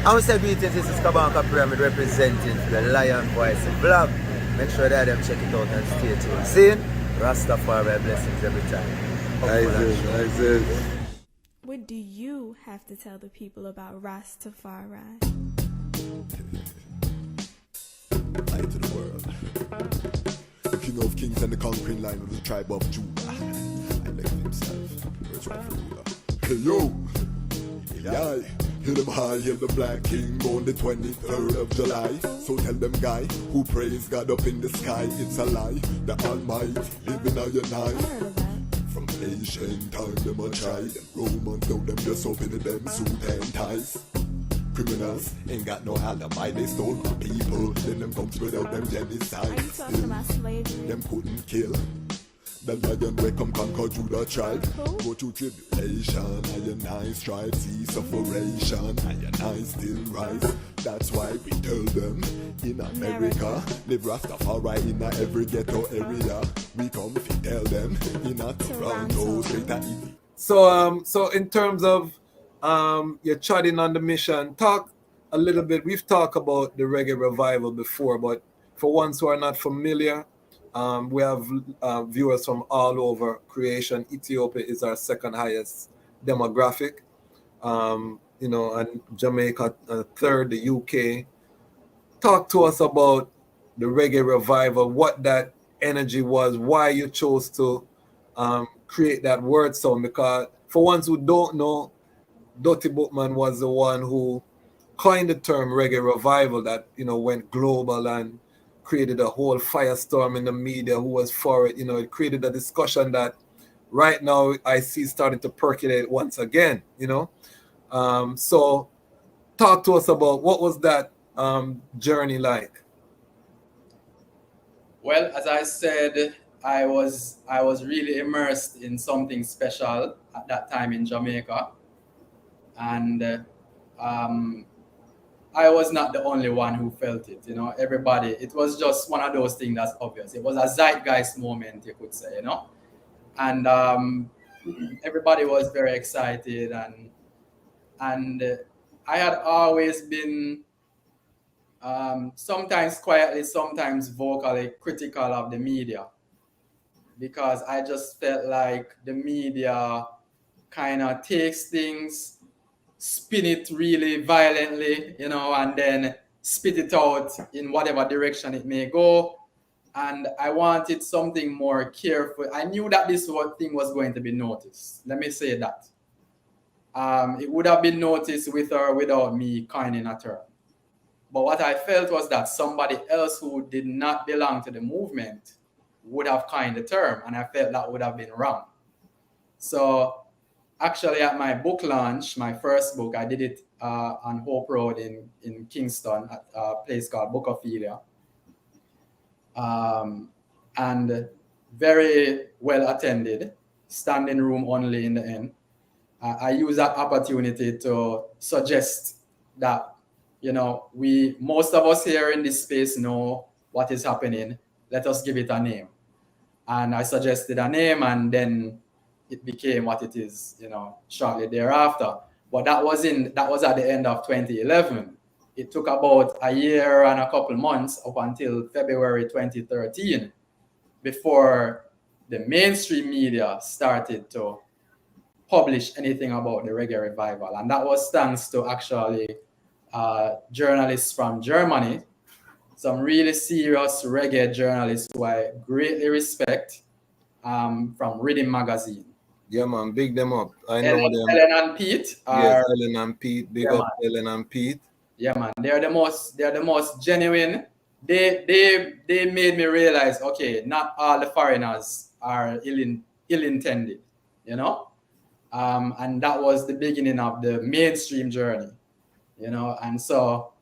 I would say greetings, this is Kabanka Pyramid representing the Lion Voice blog. Make sure that them check it out and stay tuned. See? Ras Tafari blessings every time. Nice. What do you have to tell the people about Ras Tafari? Light to the world. The king of kings and the conquering line of the tribe of Judah. I left himself. Where's my ruler? Hey yo! Yeah. Hear them high, hear the black king on the 23rd of July. So tell them guy who praise God up in the sky, it's a lie. The Almighty living on your night. From ancient time them a try. Them Romans know them just open them suit and ties. Criminals ain't got no alibi, they stole my people. Then them come without them genocide. Are you talking about slavery? Them couldn't kill. The lion will come conquer Judah tribe. Go through tribulation, and I strive, see sufferation, and I still rise. That's why we tell them in America, live Ras Tafari in every ghetto area. We come to tell them in a Toronto, straight to Italy. So in terms of you're chatting on the mission, talk a little bit. We've talked about the reggae revival before, but for ones who are not familiar, we have viewers from all over creation. Ethiopia is our second highest demographic, and Jamaica third, the UK. Talk to us about the reggae revival, what that energy was, why you chose to create that word sound. Because for ones who don't know, Dutty Bookman was the one who coined the term reggae revival that went global and created a whole firestorm in the media who was for it. It created a discussion that right now I see starting to percolate once again, So talk to us about what was that journey like? Well, as I said, I was really immersed in something special at that time in Jamaica. And I was not the only one who felt it, everybody. It was just one of those things that's obvious. It was a zeitgeist moment, you could say, And everybody was very excited, and I had always been sometimes quietly, sometimes vocally critical of the media, because I just felt like the media kind of takes things, spin it really violently, and then spit it out in whatever direction it may go. And I wanted something more careful. I knew that this thing was going to be noticed. Let me say that. It would have been noticed with or without me coining a term. But what I felt was that somebody else who did not belong to the movement would have coined the term, and I felt that would have been wrong. So actually, at my book launch, my first book, I did it on Hope Road in Kingston at a place called Bookophilia. And very well attended, standing room only in the end. I use that opportunity to suggest that, most of us here in this space know what is happening. Let us give it a name. And I suggested a name, and then it became what it is, shortly thereafter. But that was at the end of 2011. It took about a year and a couple months up until February 2013 before the mainstream media started to publish anything about the reggae revival. And that was thanks to actually journalists from Germany, some really serious reggae journalists who I greatly respect, from Rhythm Magazine. Yeah, man, big them up. I know them. Ellen and Pete. Yes, Ellen and Pete. Big up Ellen and Pete. Yeah, man. They're the most genuine. They made me realize, okay, not all the foreigners are ill-intended, and that was the beginning of the mainstream journey, and so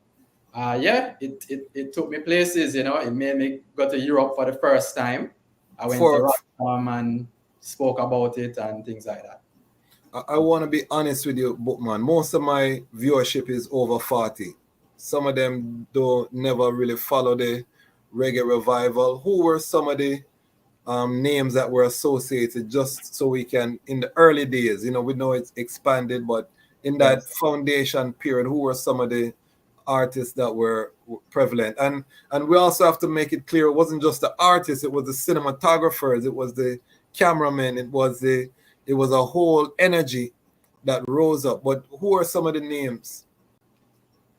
it took me places, it made me go to Europe for the first time. I went to Rotterdam and spoke about it and things like that. I want to be honest with you, Bookman. Most of my viewership is over 40. Some of them never really follow the reggae revival. Who were some of the names that were associated, just so we can, in the early days, we know it's expanded, but in that Yes. foundation period? Who were some of the artists that were prevalent? And we also have to make it clear, it wasn't just the artists, it was the cinematographers, it was the cameramen, it was a whole energy that rose up. But who are some of the names?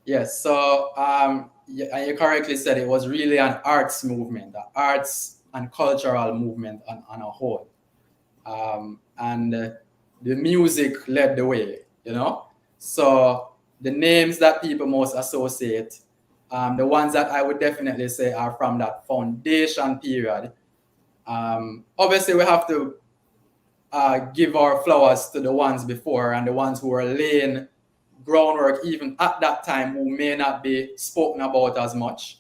Yes. So and you correctly said it was really an arts movement, an arts and cultural movement on a whole. And the music led the way, you know. So the names that people most associate, the ones that I would definitely say are from that foundation period. Obviously, we have to give our flowers to the ones before and the ones who were laying groundwork even at that time, who may not be spoken about as much.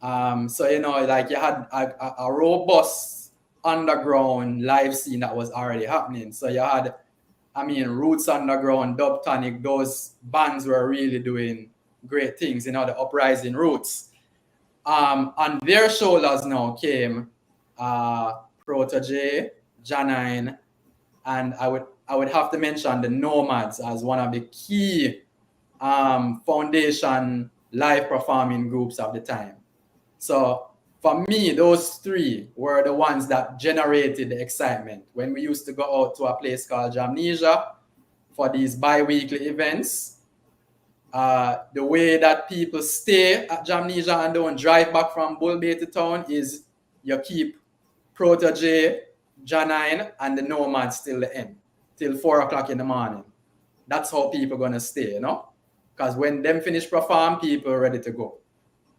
So, you know, like you had a robust underground live scene that was already happening. So you had, I mean, Roots Underground, Dub Tonic, those bands were really doing great things, you know, the Uprising Roots. On their shoulders now came Protege, Janine, and I would have to mention the Nomads as one of the key foundation live performing groups of the time. So for me, those three were the ones that generated the excitement. When we used to go out to a place called Jamnesia for these bi-weekly events, the way that people stay at Jamnesia and don't drive back from Bull Bay to town is you keep Protege, Janine, and the Nomads till the end, till 4 o'clock in the morning. That's how people gonna stay, you know? Because when them finish perform, people are ready to go.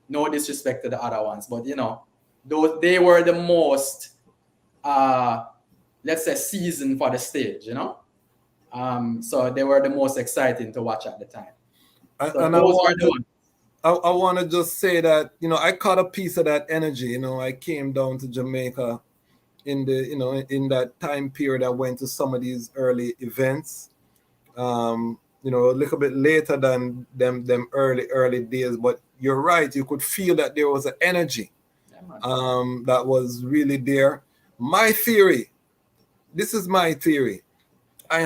No disrespect to the other ones, but you know, they were the most, let's say, seasoned for the stage, you know? So they were the most exciting to watch at the time. So And I want to just say that, you know, I caught a piece of that energy. You know, I came down to Jamaica in that time period. I went to some of these early events, you know, a little bit later than them early days. But you're right, you could feel that there was an energy that was really there. My theory, this is my theory. I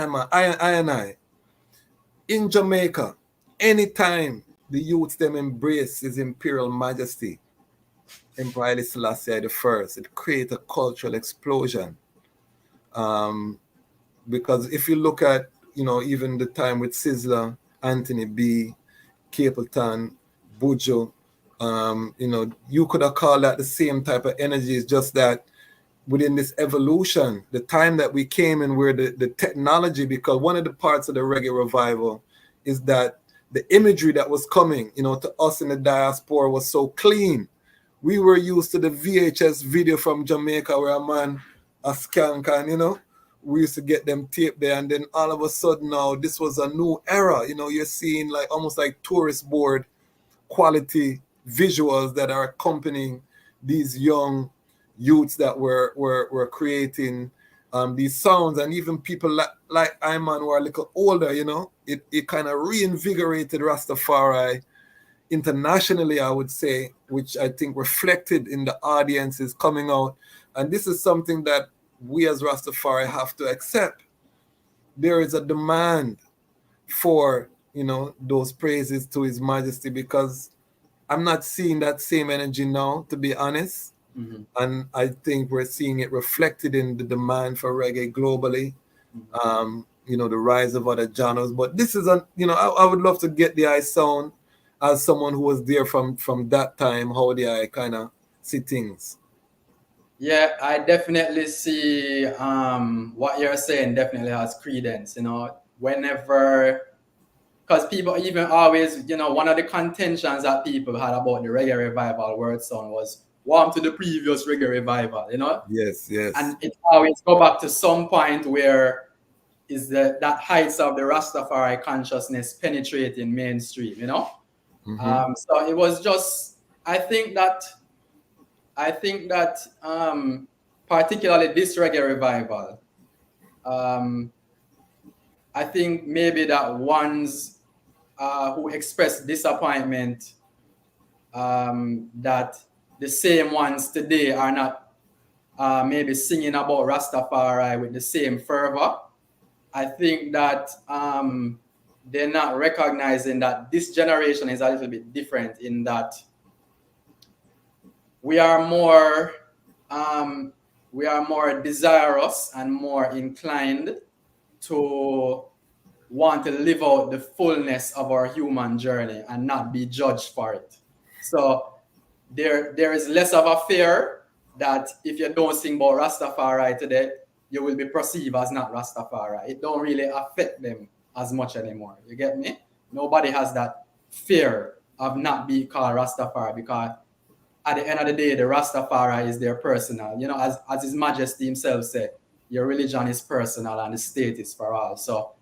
in Jamaica, anytime the youths them embrace His Imperial Majesty, Emperor Haile Selassie I, it creates a cultural explosion. Because if you look at, you know, even the time with Sizzler, Anthony B, Capleton, Bujo, you know, you could have called that the same type of energy. It's just that within this evolution, the time that we came in, where the technology, because one of the parts of the reggae revival is that the imagery that was coming, you know, to us in the diaspora was so clean. We were used to the VHS video from Jamaica where a man, a skank, and, you know, we used to get them taped there. And then all of a sudden now, this was a new era. You know, you're seeing like almost like tourist board quality visuals that are accompanying these young youths that were creating these sounds. And even people like Iman who are a little older, you know, it kind of reinvigorated Rastafari internationally, I would say, which I think reflected in the audiences coming out. And this is something that we as Rastafari have to accept. There is a demand for, you know, those praises to His Majesty, because I'm not seeing that same energy now, to be honest. Mm-hmm. And I think we're seeing it reflected in the demand for reggae globally. Mm-hmm. You know, the rise of other genres. But this is you know, I would love to get the eye sound as someone who was there from that time, how the eye kind of see things. Yeah, I definitely see what you're saying definitely has credence, you know, whenever, because people even always, you know, one of the contentions that people had about the reggae revival word sound was warm to the previous reggae revival, you know? Yes. And it always go back to some point where is that heights of the Rastafari consciousness penetrating mainstream, you know? Mm-hmm. So it was just, I think that particularly this reggae revival, I think maybe that ones who express disappointment that the same ones today are not maybe singing about Rastafari with the same fervor. I think that they're not recognizing that this generation is a little bit different in that we are more desirous and more inclined to want to live out the fullness of our human journey and not be judged for it. So there is less of a fear that if you don't sing about Rastafari today, you will be perceived as not Rastafari. It don't really affect them as much anymore. You get me? Nobody has that fear of not being called Rastafari, because at the end of the day, the Rastafari is their personal. You know, as His Majesty himself said, your religion is personal and the state is for all. So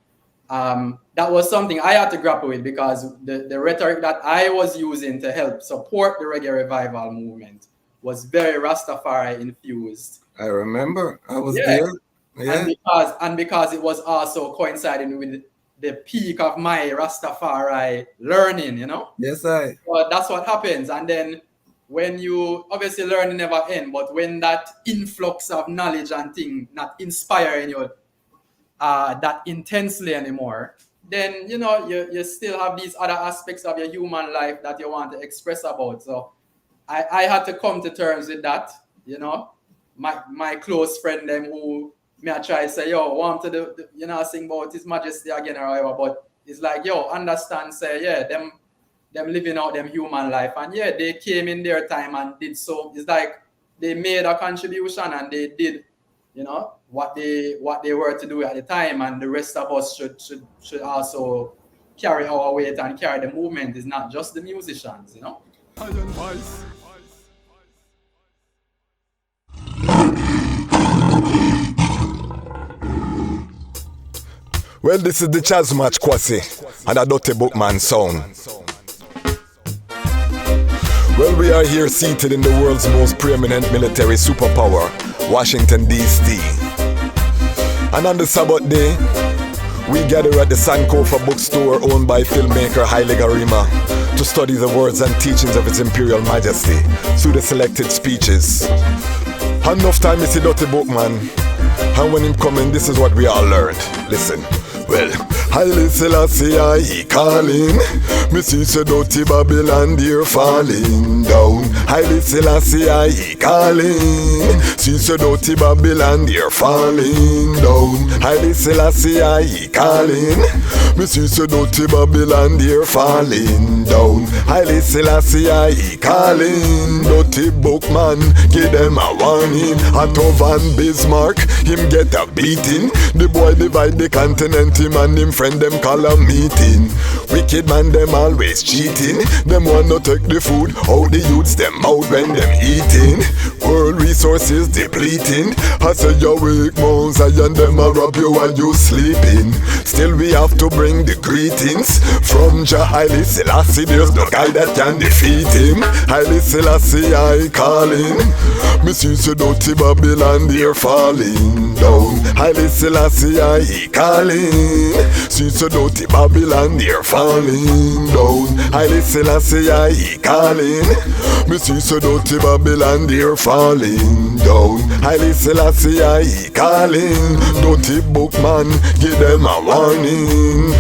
that was something I had to grapple with, because the rhetoric that I was using to help support the reggae revival movement was very Rastafari infused. I remember. I was there. Yeah. And because it was also coinciding with the peak of my Rastafari learning, you know? Yes, I. Well, that's what happens. And then when you, obviously learning never end, but when that influx of knowledge and thing not inspiring you that intensely anymore, then, you know, you still have these other aspects of your human life that you want to express about. So I had to come to terms with that, you know. My close friend them who me I try to say, yo, want to do, you know, sing about His Majesty again or whatever, but it's like, yo, understand, say, yeah, them living out them human life, and yeah, they came in their time and did so. It's like they made a contribution and they did, you know, what they were to do at the time, and the rest of us should also carry our weight and carry the movement. It's not just the musicians, you know. Well, this is the Chaz Match Kwasi and a Dutty Bookman sound. Well, we are here seated in the world's most preeminent military superpower, Washington, D.C. And on the Sabbath day, we gather at the Sankofa bookstore owned by filmmaker Haile Garima to study the words and teachings of His Imperial Majesty through the selected speeches. Enough time is the Dutty Bookman, and when him coming, this is what we all learned. Listen. Well, Haile Selassie he calling. Me see so dirty Babylon dear falling down. Haile Selassie he calling. See so dirty Babylon dear falling down. Haile Selassie he calling. Me see so dirty Babylon dear falling down. Haile Selassie he calling. Dutty Bookman give them a warning. Otto van Bismarck him get a beating. The boy divide the continent. Him and him friend them call a meeting. Wicked man them always cheating. Them want to take the food out the youths them out when them eating. World resources depleting. I say you wake Mount Zion them a rob you while you sleeping. Still we have to bring the greetings from Jah Haile Selassie. There's no guy that can defeat him. Haile Selassie I calling. Me see so dirty Babylon they're falling down. Haile Selassie I calling. See so dirty Babylon they're falling down. Haile Selassie he calling. Me see so dirty Babylon they're falling down. Haile Selassie he calling. Dutty Bookman give them a warning.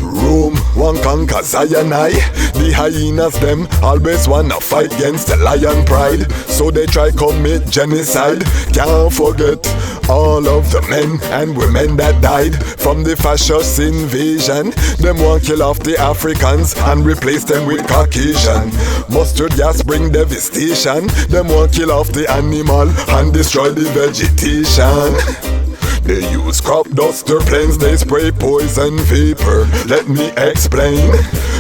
Rome one conquer Zion the hyenas them always wanna fight against the lion pride. So they try commit genocide. Can't forget all of the men and women that died from the fascist invasion. Them want kill off the Africans and replace them with Caucasian. Mustard gas bring devastation. Them want kill off the animal and destroy the vegetation. They use crop duster planes, they spray poison vapor. Let me explain.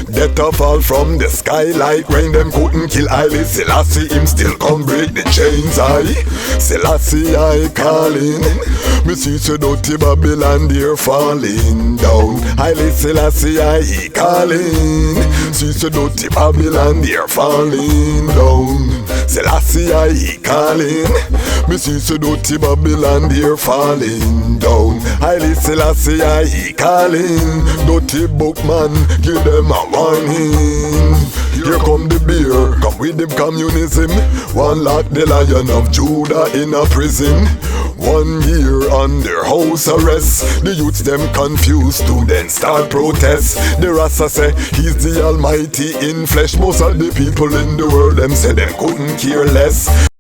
Death a fall from the sky like rain. Them couldn't kill Haile Selassie, him still come break the chains. Selassie I calling. Me see so dirty Babylon they're falling down. Haile Selassie he calling. See so dirty Babylon they're falling down. Selassie he calling. Me see so dirty Babylon they're falling down. Haile Selassie he calling. Dutty Bookman give them a warning. Here come the beer, come with them communism. One lock the Lion of Judah in a prison. 1 year under house arrest. The youths them confused, students start protest. The Rasta say he's the almighty in flesh. Most of the people in the world them say them couldn't care less.